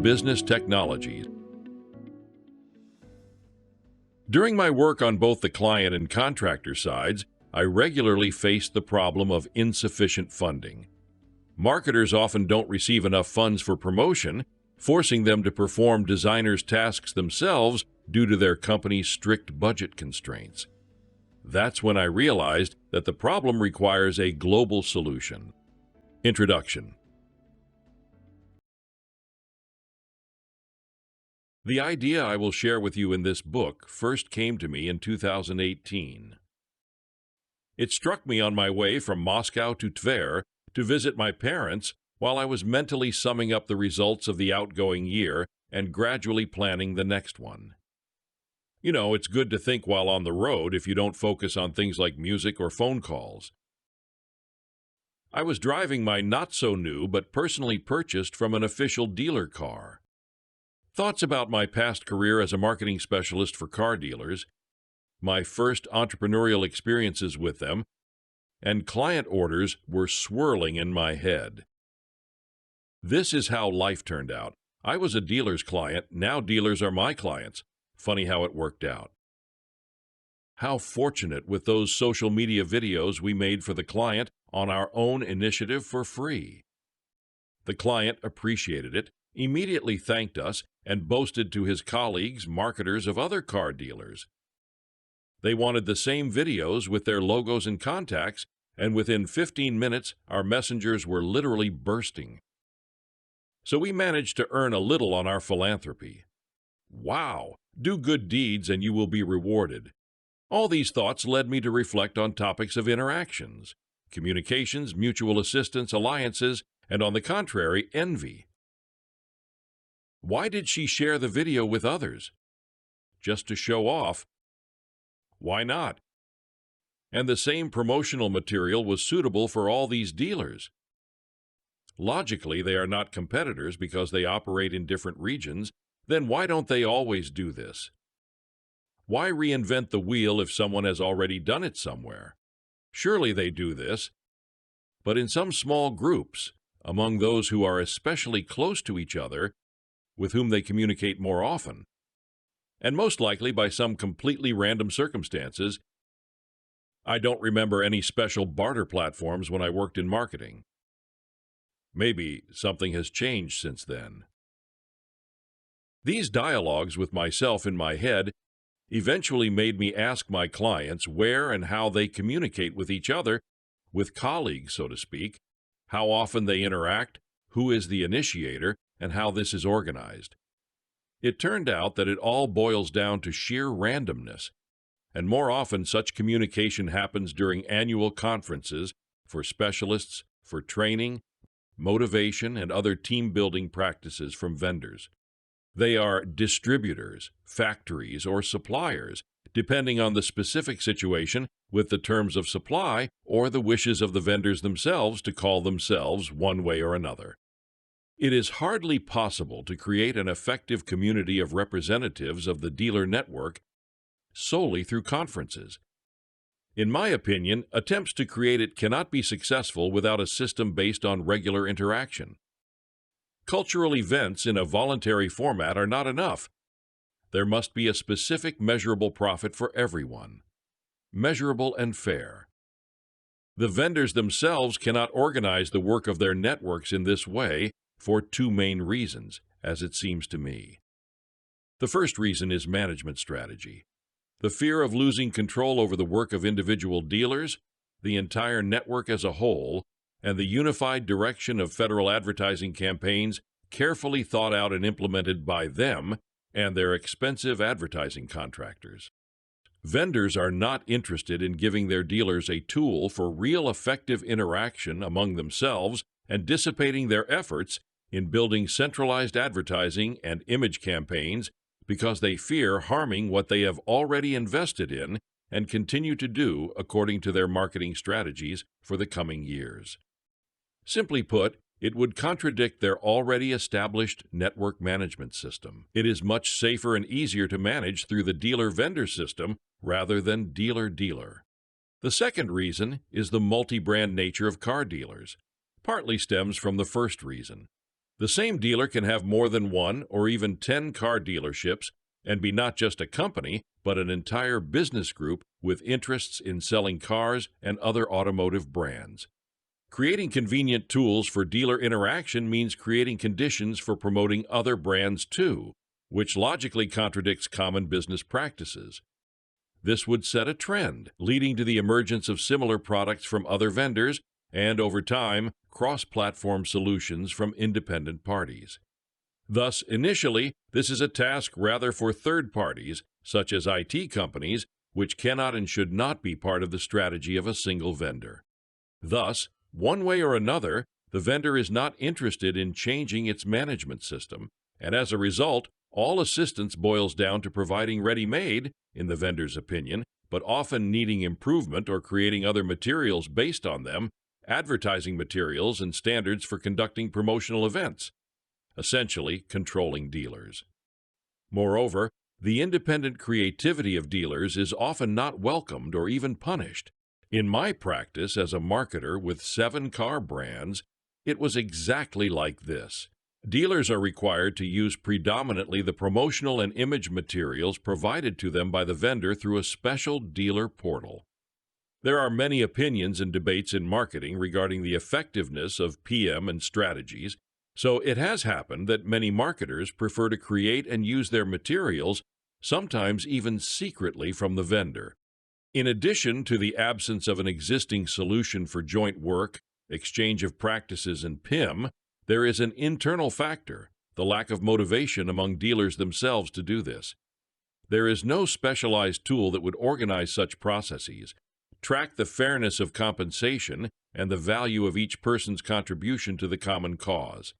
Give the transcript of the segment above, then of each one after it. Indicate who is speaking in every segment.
Speaker 1: Business Technologies. During my work on both the client and contractor sides, I regularly faced the problem of insufficient funding. Marketers often don't receive enough funds for promotion, forcing them to perform designers' tasks themselves due to their company's strict budget constraints. That's when I realized that the problem requires a global solution. Introduction. The idea I will share with you in this book first came to me in 2018. It struck me on my way from Moscow to Tver to visit my parents while I was mentally summing up the results of the outgoing year and gradually planning the next one. You know, it's good to think while on the road if you don't focus on things like music or phone calls. I was driving my not-so-new but personally purchased from an official dealer car. Thoughts about my past career as a marketing specialist for car dealers, my first entrepreneurial experiences with them, and client orders were swirling in my head. This is how life turned out. I was a dealer's client, now dealers are my clients. Funny how it worked out. How fortunate with those social media videos we made for the client on our own initiative for free. The client appreciated it, immediately thanked us, and boasted to his colleagues, marketers of other car dealers. They wanted the same videos with their logos and contacts, and within 15 minutes, our messengers were literally bursting. So we managed to earn a little on our philanthropy. Wow! Do good deeds and you will be rewarded. All these thoughts led me to reflect on topics of interactions, communications, mutual assistance, alliances, and on the contrary, envy. Why did she share the video with others? Just to show off? Why not? And the same promotional material was suitable for all these dealers. Logically, they are not competitors because they operate in different regions. Then why don't they always do this? Why reinvent the wheel if someone has already done it somewhere? Surely they do this, but in some small groups, among those who are especially close to each other, with whom they communicate more often, and most likely by some completely random circumstances. I don't remember any special barter platforms when I worked in marketing. Maybe something has changed since then. These dialogues with myself in my head eventually made me ask my clients where and how they communicate with each other, with colleagues, so to speak, how often they interact, who is the initiator, and how this is organized. It turned out that it all boils down to sheer randomness, and more often such communication happens during annual conferences for specialists, for training, motivation, and other team-building practices from vendors. They are distributors, factories, or suppliers, depending on the specific situation with the terms of supply or the wishes of the vendors themselves to call themselves one way or another. It is hardly possible to create an effective community of representatives of the dealer network solely through conferences. In my opinion, attempts to create it cannot be successful without a system based on regular interaction. Cultural events in a voluntary format are not enough. There must be a specific measurable profit for everyone. Measurable and fair. The vendors themselves cannot organize the work of their networks in this way for two main reasons, as it seems to me. The first reason is management strategy. The fear of losing control over the work of individual dealers, the entire network as a whole, and the unified direction of federal advertising campaigns carefully thought out and implemented by them and their expensive advertising contractors. Vendors are not interested in giving their dealers a tool for real effective interaction among themselves and dissipating their efforts in building centralized advertising and image campaigns because they fear harming what they have already invested in and continue to do according to their marketing strategies for the coming years. Simply put, it would contradict their already established network management system. It is much safer and easier to manage through the dealer-vendor system rather than dealer-dealer. The second reason is the multi-brand nature of car dealers. Partly stems from the first reason. The same dealer can have more than one or even 10 car dealerships and be not just a company, but an entire business group with interests in selling cars and other automotive brands. Creating convenient tools for dealer interaction means creating conditions for promoting other brands too, which logically contradicts common business practices. This would set a trend, leading to the emergence of similar products from other vendors and, over time, cross-platform solutions from independent parties. Thus, initially, this is a task rather for third parties, such as IT companies, which cannot and should not be part of the strategy of a single vendor. Thus, one way or another, the vendor is not interested in changing its management system, and as a result, all assistance boils down to providing ready-made, in the vendor's opinion, but often needing improvement or creating other materials based on them, advertising materials and standards for conducting promotional events, essentially controlling dealers. Moreover, the independent creativity of dealers is often not welcomed or even punished. In my practice as a marketer with 7 car brands, it was exactly like this. Dealers are required to use predominantly the promotional and image materials provided to them by the vendor through a special dealer portal. There are many opinions and debates in marketing regarding the effectiveness of PM and strategies, so it has happened that many marketers prefer to create and use their materials, sometimes even secretly from the vendor. In addition to the absence of an existing solution for joint work, exchange of practices, and PIM, there is an internal factor, the lack of motivation among dealers themselves to do this. There is no specialized tool that would organize such processes, track the fairness of compensation, and the value of each person's contribution to the common cause.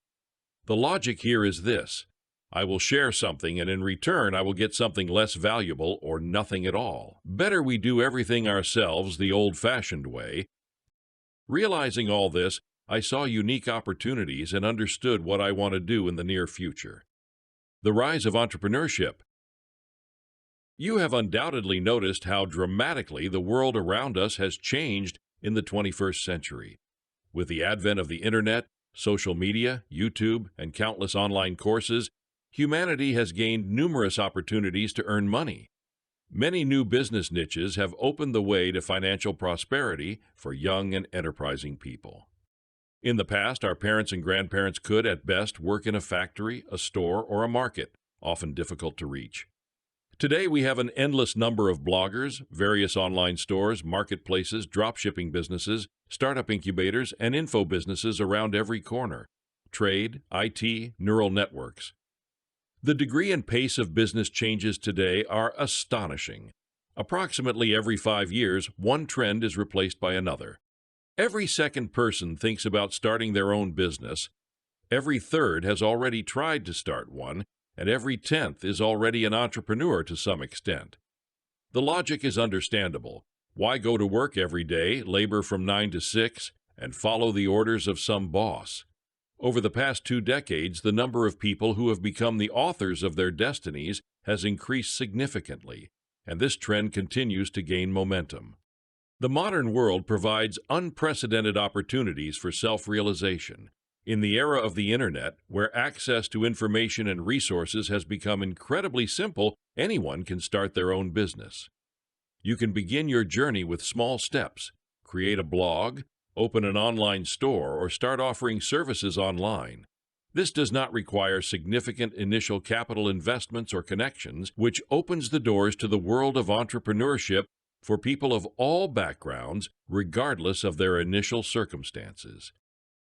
Speaker 1: The logic here is this: I will share something, and in return I will get something less valuable or nothing at all. Better we do everything ourselves the old-fashioned way. Realizing all this, I saw unique opportunities and understood what I want to do in the near future. The rise of entrepreneurship. You have undoubtedly noticed how dramatically the world around us has changed in the 21st century. With the advent of the Internet, social media, YouTube, and countless online courses, humanity has gained numerous opportunities to earn money. Many new business niches have opened the way to financial prosperity for young and enterprising people. In the past, our parents and grandparents could, at best, work in a factory, a store, or a market, often difficult to reach. Today, we have an endless number of bloggers, various online stores, marketplaces, dropshipping businesses, startup incubators, and info businesses around every corner. Trade, IT, neural networks. The degree and pace of business changes today are astonishing. Approximately every 5 years, one trend is replaced by another. Every second person thinks about starting their own business. Every third has already tried to start one, and every 10th is already an entrepreneur to some extent. The logic is understandable. Why go to work every day, labor from 9 to 6, and follow the orders of some boss? Over the past 2 decades, the number of people who have become the authors of their destinies has increased significantly, and this trend continues to gain momentum. The modern world provides unprecedented opportunities for self-realization. In the era of the Internet, where access to information and resources has become incredibly simple, anyone can start their own business. You can begin your journey with small steps, create a blog, open an online store, or start offering services online. This does not require significant initial capital investments or connections, which opens the doors to the world of entrepreneurship for people of all backgrounds, regardless of their initial circumstances.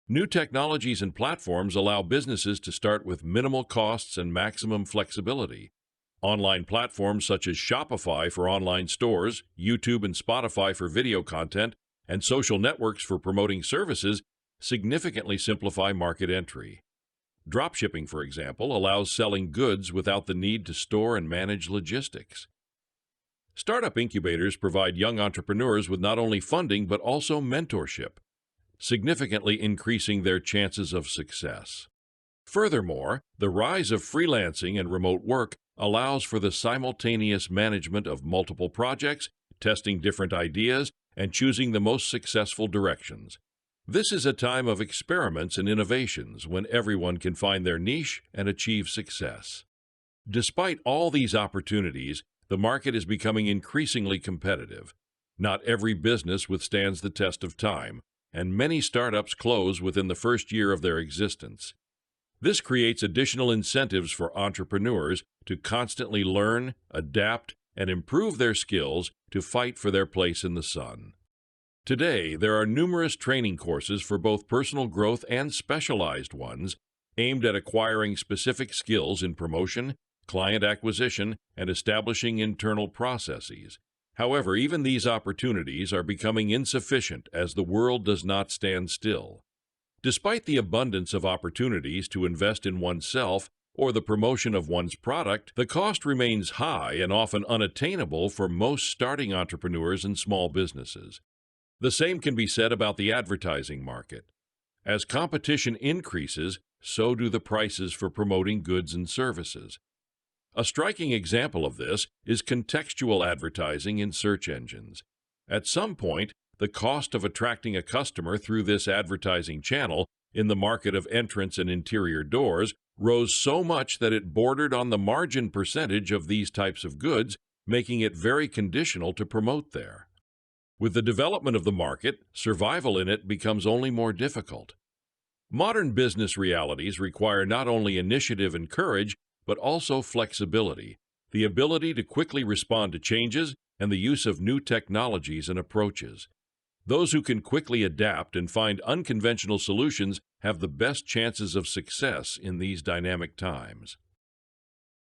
Speaker 1: New technologies and platforms allow businesses to start with minimal costs and maximum flexibility. Online platforms such as Shopify for online stores, YouTube and Spotify for video content, and social networks for promoting services significantly simplify market entry. Dropshipping, for example, allows selling goods without the need to store and manage logistics. Startup incubators provide young entrepreneurs with not only funding but also mentorship, significantly increasing their chances of success. Furthermore, the rise of freelancing and remote work allows for the simultaneous management of multiple projects, testing different ideas, and choosing the most successful directions. This is a time of experiments and innovations when everyone can find their niche and achieve success. Despite all these opportunities, the market is becoming increasingly competitive. Not every business withstands the test of time, and many startups close within the first year of their existence. This creates additional incentives for entrepreneurs to constantly learn, adapt, and improve their skills to fight for their place in the sun. Today, there are numerous training courses for both personal growth and specialized ones aimed at acquiring specific skills in promotion, client acquisition, and establishing internal processes. However, even these opportunities are becoming insufficient as the world does not stand still. Despite the abundance of opportunities to invest in oneself or the promotion of one's product, the cost remains high and often unattainable for most starting entrepreneurs and small businesses. The same can be said about the advertising market. As competition increases, so do the prices for promoting goods and services. A striking example of this is contextual advertising in search engines. At some point, the cost of attracting a customer through this advertising channel in the market of entrance and interior doors rose so much that it bordered on the margin percentage of these types of goods, making it very conditional to promote there. With the development of the market, survival in it becomes only more difficult. Modern business realities require not only initiative and courage, but also flexibility, the ability to quickly respond to changes, and the use of new technologies and approaches. Those who can quickly adapt and find unconventional solutions have the best chances of success in these dynamic times.